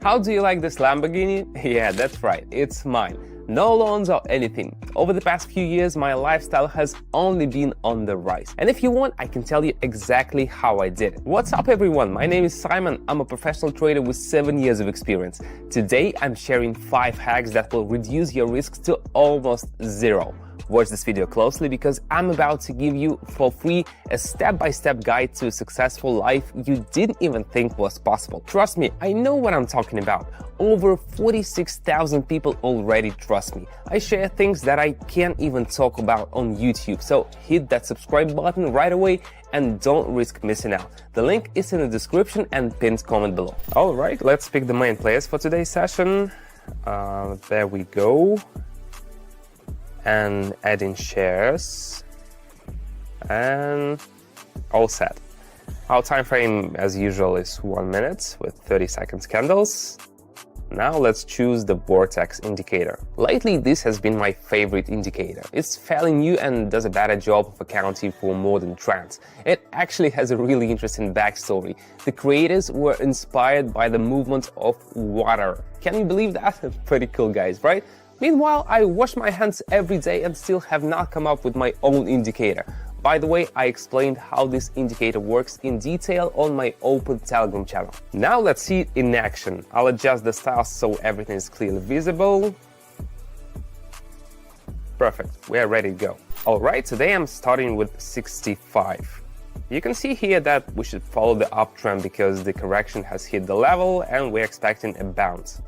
How do you like this Lamborghini? Yeah, that's right, it's mine. No loans or anything. Over the past few years, my lifestyle has only been on the rise. And if you want, I can tell you exactly how I did it. What's up everyone? My name is Simon. I'm a professional trader with 7 years of experience. Today, I'm sharing 5 hacks that will reduce your risks to almost zero. Watch this video closely because I'm about to give you for free a step-by-step guide to a successful life you didn't even think was possible. Trust me, I know what I'm talking about. Over 46,000 people already trust me. I share things that I can't even talk about on YouTube, so hit that subscribe button right away and don't risk missing out. The link is in the description and pinned comment below. Alright, let's pick the main players for today's session. There we go. And add in shares and all set. Our time frame as usual is 1 minute with 30 seconds candles. Now let's choose the Vortex indicator. Lately this has been my favorite indicator. It's fairly new and does a better job of accounting for modern trends. It actually has a really interesting backstory. The creators were inspired by the movement of water. Can you believe that? Pretty cool guys, right? Meanwhile, I wash my hands every day and still have not come up with my own indicator. By the way, I explained how this indicator works in detail on my open Telegram channel. Now let's see it in action. I'll adjust the styles so everything is clearly visible. Perfect, we are ready to go. Alright, today I'm starting with 65. You can see here that we should follow the uptrend because the correction has hit the level and we're expecting a bounce.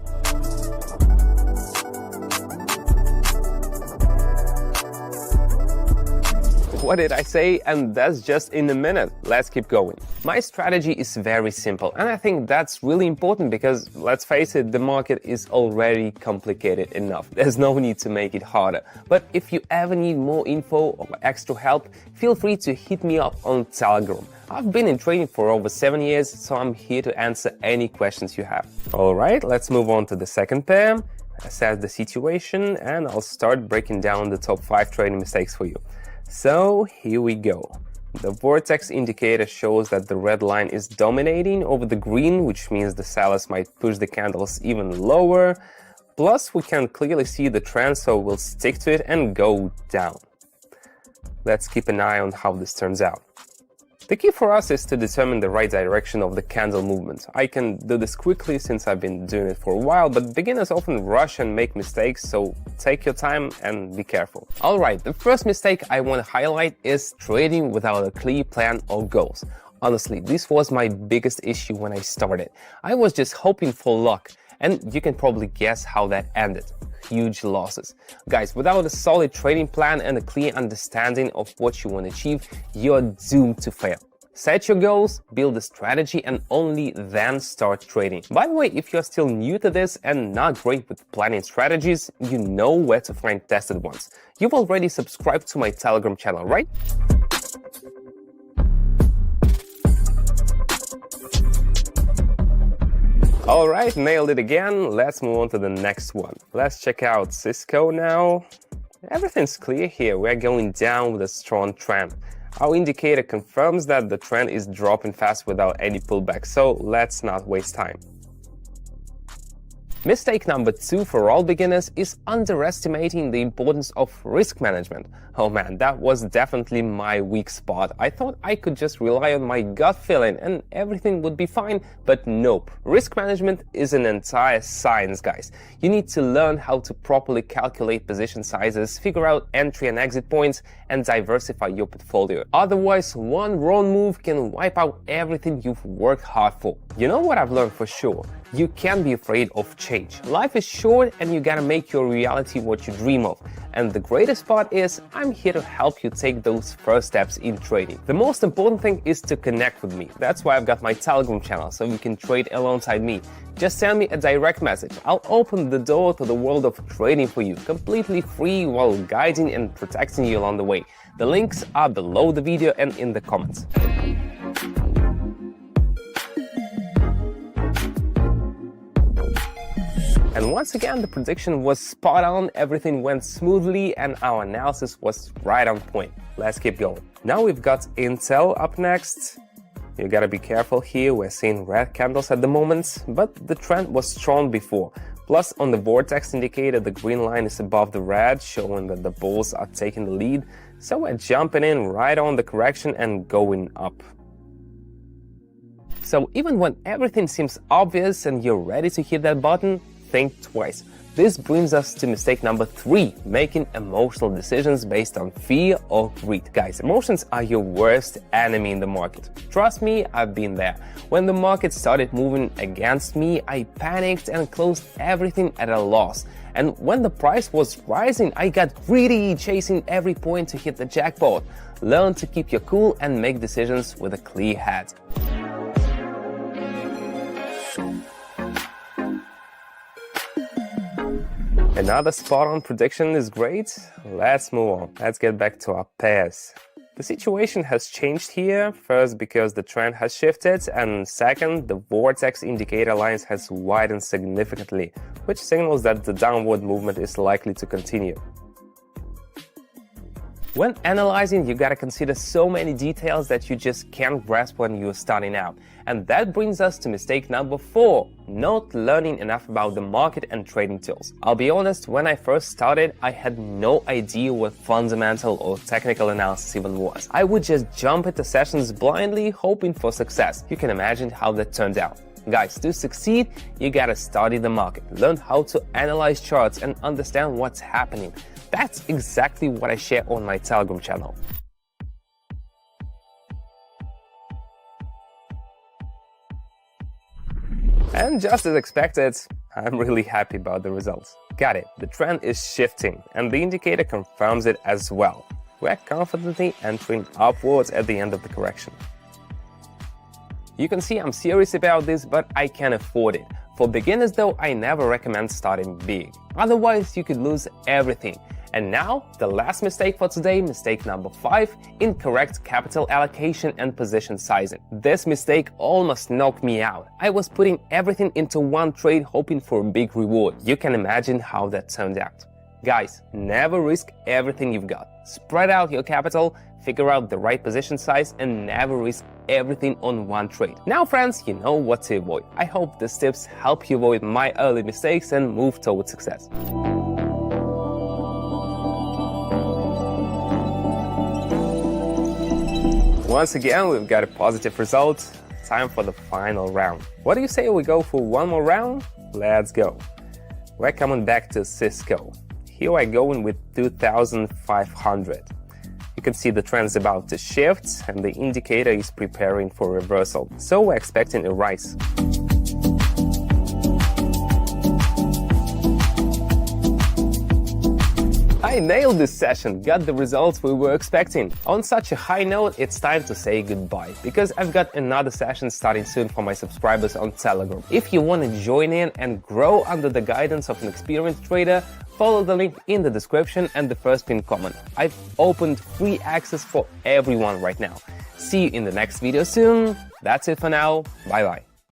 What did I say? And that's just in a minute. Let's keep going. My strategy is very simple, and I think that's really important because, let's face it, the market is already complicated enough. There's no need to make it harder. But if you ever need more info or extra help, feel free to hit me up on Telegram. I've been in trading for over 7 years, so I'm here to answer any questions you have. Alright, let's move on to the second pair. Assess the situation, and I'll start breaking down the top 5 trading mistakes for you. So here we go. The Vortex indicator shows that the red line is dominating over the green, which means the sellers might push the candles even lower. Plus, we can clearly see the trend, so we'll stick to it and go down. Let's keep an eye on how this turns out. The key for us is to determine the right direction of the candle movement. I can do this quickly since I've been doing it for a while, but beginners often rush and make mistakes, so take your time and be careful. Alright, the first mistake I want to highlight is trading without a clear plan or goals. Honestly, this was my biggest issue when I started. I was just hoping for luck, and you can probably guess how that ended. Huge losses. Guys, without a solid trading plan and a clear understanding of what you want to achieve, you're doomed to fail. Set your goals, build a strategy, and only then start trading. By the way, if you're still new to this and not great with planning strategies, you know where to find tested ones. You've already subscribed to my Telegram channel, right? Alright, nailed it again. Let's move on to the next one. Let's check out Cisco now. Everything's clear here. We're going down with a strong trend. Our indicator confirms that the trend is dropping fast without any pullback, so let's not waste time. Mistake number 2 for all beginners is underestimating the importance of risk management. Oh man, that was definitely my weak spot. I thought I could just rely on my gut feeling and everything would be fine, but nope. Risk management is an entire science, guys. You need to learn how to properly calculate position sizes, figure out entry and exit points, and diversify your portfolio. Otherwise, one wrong move can wipe out everything you've worked hard for. You know what I've learned for sure? You can't be afraid of change. Life is short and you gotta make your reality what you dream of. And the greatest part is, I'm here to help you take those first steps in trading. The most important thing is to connect with me. That's why I've got my Telegram channel, so you can trade alongside me. Just send me a direct message. I'll open the door to the world of trading for you, completely free while guiding and protecting you along the way. The links are below the video and in the comments. And once again, the prediction was spot on, everything went smoothly, and our analysis was right on point. Let's keep going. Now we've got Intel up next. You gotta be careful here, we're seeing red candles at the moment, but the trend was strong before. Plus, on the Vortex indicator, the green line is above the red, showing that the bulls are taking the lead, so we're jumping in right on the correction and going up. So even when everything seems obvious and you're ready to hit that button, think twice. This brings us to mistake number 3, making emotional decisions based on fear or greed. Guys, emotions are your worst enemy in the market. Trust me, I've been there. When the market started moving against me, I panicked and closed everything at a loss. And when the price was rising, I got greedy, chasing every point to hit the jackpot. Learn to keep your cool and make decisions with a clear head. Another spot-on prediction is great. Let's move on. Let's get back to our pairs. The situation has changed here, first because the trend has shifted, and second, the Vortex indicator lines has widened significantly, which signals that the downward movement is likely to continue. When analyzing, you gotta consider so many details that you just can't grasp when you're starting out. And that brings us to mistake number 4, not learning enough about the market and trading tools. I'll be honest, when I first started, I had no idea what fundamental or technical analysis even was. I would just jump into sessions blindly, hoping for success. You can imagine how that turned out. Guys, to succeed, you gotta study the market, learn how to analyze charts and understand what's happening. That's exactly what I share on my Telegram channel. And just as expected, I'm really happy about the results. Got it, the trend is shifting, and the indicator confirms it as well. We're confidently entering upwards at the end of the correction. You can see I'm serious about this, but I can afford it. For beginners though, I never recommend starting big. Otherwise, you could lose everything. And now, the last mistake for today, mistake number 5, incorrect capital allocation and position sizing. This mistake almost knocked me out. I was putting everything into one trade hoping for a big reward. You can imagine how that turned out. Guys, never risk everything you've got. Spread out your capital, figure out the right position size, and never risk everything on one trade. Now friends, you know what to avoid. I hope these tips help you avoid my early mistakes and move towards success. Once again, we've got a positive result. Time for the final round. What do you say we go for one more round? Let's go. We're coming back to Cisco. Here we're going with 2,500. You can see the trend's about to shift and the indicator is preparing for reversal. So we're expecting a rise. I nailed this session, got the results we were expecting. On such a high note, it's time to say goodbye, because I've got another session starting soon for my subscribers on Telegram. If you want to join in and grow under the guidance of an experienced trader, follow the link in the description and the first pinned comment. I've opened free access for everyone right now. See you in the next video soon. That's it for now. Bye bye.